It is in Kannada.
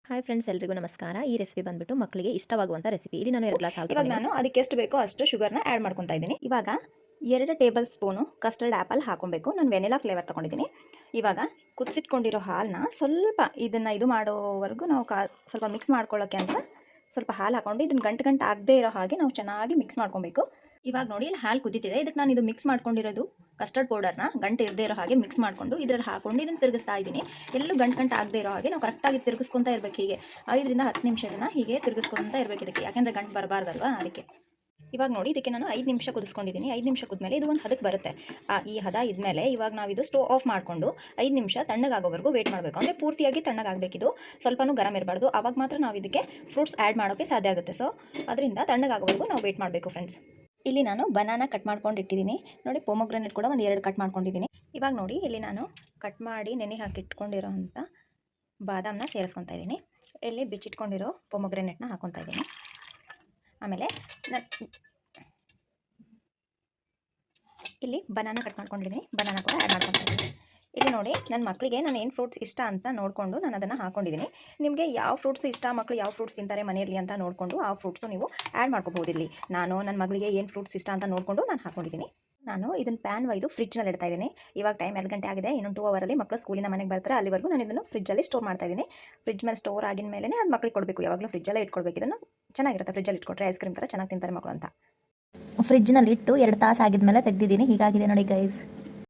ಹಾಯ್ ಫ್ರೆಂಡ್ಸ್, ಎಲ್ರಿಗೂ ನಮಸ್ಕಾರ. ಈ ರೆಸಿಪಿ ಬಂದ್ಬಿಟ್ಟು ಮಕ್ಕಳಿಗೆ ಇಷ್ಟವಾಗುವಂಥ ರೆಸಿಪಿ. ಇಲ್ಲಿ ನಾನು 2 ಗ್ಲಾಸ್ ಹಾಲು ಇವಾಗ ನಾನು ಅದಕ್ಕೆ ಎಷ್ಟು ಬೇಕೋ ಅಷ್ಟು ಶುಗರ್ನ ಆ್ಯಡ್ ಮಾಡ್ಕೊತಾ ಇದ್ದೀನಿ. ಇವಾಗ 2 ಟೇಬಲ್ ಸ್ಪೂನು ಕಸ್ಟರ್ಡ್ ಆ್ಯಪಲ್ ಹಾಕೊಬೇಕು. ನಾನು ವೆನಿಲಾ ಫ್ಲೇವರ್ ತೊಗೊಂಡಿದ್ದೀನಿ. ಇವಾಗ ಕುದಿಸಿಟ್ಕೊಂಡಿರೋ ಹಾಲನ್ನ ಸ್ವಲ್ಪ ಇದು ಮಾಡೋವರೆಗೂ ನಾವು ಸ್ವಲ್ಪ ಮಿಕ್ಸ್ ಮಾಡ್ಕೊಳ್ಳೋಕ್ಕೆ ಅಂತ ಸ್ವಲ್ಪ ಹಾಲು ಹಾಕ್ಕೊಂಡು ಇದನ್ನು ಗಂಟು ಆಗದೇ ಇರೋ ಹಾಗೆ ನಾವು ಚೆನ್ನಾಗಿ ಮಿಕ್ಸ್ ಮಾಡ್ಕೊಬೇಕು. ಇವಾಗ ನೋಡಿ ಇಲ್ಲಿ ಹಾಲು ಕುದೀತಿದೆ. ಇದಕ್ಕೆ ನಾನು ಇದು ಮಿಕ್ಸ್ ಮಾಡ್ಕೊಂಡಿರೋದು ಕಸ್ಟರ್ಡ್ ಪೌಡರ್ನ ಗಂಟು ಇರದೇ ಇರೋ ಹಾಗೆ ಮಿಕ್ಸ್ ಮಾಡಿಕೊಂಡು ಇದರಲ್ಲಿ ಹಾಕೊಂಡು ಇದನ್ನು ತಿರುಗಿಸ್ತಾ ಇದ್ದೀನಿ. ಎಲ್ಲೂ ಗಂಟು ಆಗದೇ ಇರೋ ಹಾಗೆ ನಾವು ಕರೆಕ್ಟಾಗಿ ತಿರುಗಿಸ್ಕೊತಾ ಇರಬೇಕು. ಹೀಗೆ 5 ರಿಂದ 10 ನಿಮಿಷಗಳನ್ನ ಹೀಗೆ ತಿರುಗಿಸ್ಕೊತಾ ಇರಬೇಕು ಇದಕ್ಕೆ, ಯಾಕೆಂದರೆ ಗಂಟು ಬರಬಾರ್ದಲ್ವಾ ಅದಕ್ಕೆ. ಇವಾಗ ನೋಡಿ ಇದಕ್ಕೆ ನಾನು 5 ನಿಮಿಷ ಕುದಿಸ್ಕೊಂಡಿದ್ದೀನಿ. 5 ನಿಮಿಷ ಕುದ್ಮೇಲೆ ಇದು ಒಂದು ಹದಕ್ಕೆ ಬರುತ್ತೆ. ಈ ಹದ ಇದ್ಮೇಲೆ ಇವಾಗ ನಾವು ಇದು ಸ್ಟವ್ ಆಫ್ ಮಾಡಿಕೊಂಡು 5 ನಿಮಿಷ ತಣ್ಣಗಾಗೋವರೆಗೂ ವೇಟ್ ಮಾಡಬೇಕು. ಅಂದರೆ ಪೂರ್ತಿಯಾಗಿ ತಣ್ಣಗಾಗಬೇಕಿದು, ಸ್ವಲ್ಪನೂ ಗರಂ ಇರಬಾರ್ದು. ಆವಾಗ ಮಾತ್ರ ನಾವು ಇದಕ್ಕೆ ಫ್ರೂಟ್ಸ್ ಆ್ಯಡ್ ಮಾಡೋಕ್ಕೆ ಸಾಧ್ಯ ಆಗುತ್ತೆ. ಸೊ ಅದರಿಂದ ತಣ್ಣಗಾಗೋವರೆಗೂ ನಾವು ವೇಟ್ ಮಾಡಬೇಕು ಫ್ರೆಂಡ್ಸ್. ಇಲ್ಲಿ ನಾನು ಬನಾನಾ ಕಟ್ ಮಾಡ್ಕೊಂಡು ಇಟ್ಟಿದ್ದೀನಿ ನೋಡಿ. ಪೊಮೊಗ್ರೆನೇಟ್ ಕೂಡ ಒಂದು 2 ಕಟ್ ಮಾಡ್ಕೊಂಡಿದ್ದೀನಿ. ಇವಾಗ ನೋಡಿ ಇಲ್ಲಿ ನಾನು ಕಟ್ ಮಾಡಿ ನೆನೆ ಹಾಕಿ ಇಟ್ಕೊಂಡಿರೋ ಅಂಥ ಬಾದಾಮನ್ನ ಸೇರಿಸ್ಕೊತಾ ಇದ್ದೀನಿ. ಇಲ್ಲಿ ಬಿಚ್ಚಿಟ್ಕೊಂಡಿರೋ ಪೊಮೊಗ್ರೆನೇಟ್ನ ಹಾಕೊತಾ ಇದ್ದೀನಿ. ಆಮೇಲೆ ಇಲ್ಲಿ ಬನಾನಾ ಕಟ್ ಮಾಡ್ಕೊಂಡಿದ್ದೀನಿ, ಬನಾನಾ ಕೂಡ ಆ್ಯಡ್ ಮಾಡ್ಕೊತಾ ಇದ್ದೀನಿ. ಇಲ್ಲಿ ನೋಡಿ ನನ್ನ ಮಕ್ಕಳಿಗೆ ನಾನು ಏನು ಫ್ರೂಟ್ಸ್ ಇಷ್ಟ ಅಂತ ನೋಡಿಕೊಂಡು ನಾನು ಅದನ್ನು ಹಾಕ್ಕೊಂಡಿದ್ದೀನಿ. ನಿಮಗೆ ಯಾವ ಫ್ರೂಟ್ಸ್ ಇಷ್ಟ, ಮಕ್ಕಳು ಯಾವ ಫ್ರೂಟ್ಸ್ ತಿಂತಾರೆ ಮನೆಯಲ್ಲಿ ಅಂತ ನೋಡಿಕೊಂಡು ಆ ಫ್ರೂಟ್ಸು ನೀವು ಆ್ಯಡ್ ಮಾಡ್ಕೋಬೋದು. ಇಲ್ಲಿ ನಾನು ನನ್ನ ಮಗಳಿಗೆ ಏನು ಫ್ರೂಟ್ಸ್ ಇಷ್ಟ ಅಂತ ನೋಡಿಕೊಂಡು ನಾನು ಹಾಕ್ಕೊಂಡಿದ್ದೀನಿ. ನಾನು ಇದನ್ನು ಪ್ಯಾನ್ ಒಯ್ದು ಫ್ರಿಜ್ನಲ್ಲಿ ಇಡ್ತಾ ಇದ್ದೀನಿ. ಇವಾಗ ಟೈಮ್ 2 ಗಂಟೆ ಆಗಿದೆ. ಇನ್ನೊಂದು 2 ಅವರಲ್ಲಿ ಮಕ್ಕಳು ಸ್ಕೂಲಿನ ಮನೆಗೆ ಬರ್ತಾರೆ. ಅಲ್ಲಿವರೆಗೂ ನಾನು ಇದನ್ನು ಫ್ರಿಜ್ಜಲ್ಲಿ ಸ್ಟೋರ್ ಮಾಡ್ತಾ ಇದ್ದೀನಿ. ಫ್ರಿಜ್ ಮೇಲೆ ಸ್ಟೋರ್ ಆಗಿದ ಮೇಲೆ ಅದು ಮಕ್ಕಳಿಗೆ ಕೊಡಬೇಕು. ಯಾವಾಗಲೂ ಫ್ರಿಜ್ಜಲ್ಲೇ ಇಟ್ಕೊಳ್ಬೇಕು. ಇದನ್ನು ಚೆನ್ನಾಗಿರುತ್ತೆ ಫ್ರಿಜ್ಜಲ್ಲಿ ಇಟ್ಕೊಟ್ರೆ, ಐಸ್ ಕ್ರೀಮ್ ಥರ ಚೆನ್ನಾಗಿ ತಿಂತಾರೆ ಮಕ್ಕಳು ಅಂತ. ಫ್ರಿಜ್ನಲ್ಲಿ ಇಟ್ಟು 2 ತಾಸು ಆಗಿದ್ಮೇಲೆ ತೆಗೆದಿದ್ದೀನಿ. ಹೀಗಾಗಿದೆ ನೋಡಿ ಗೈಸ್.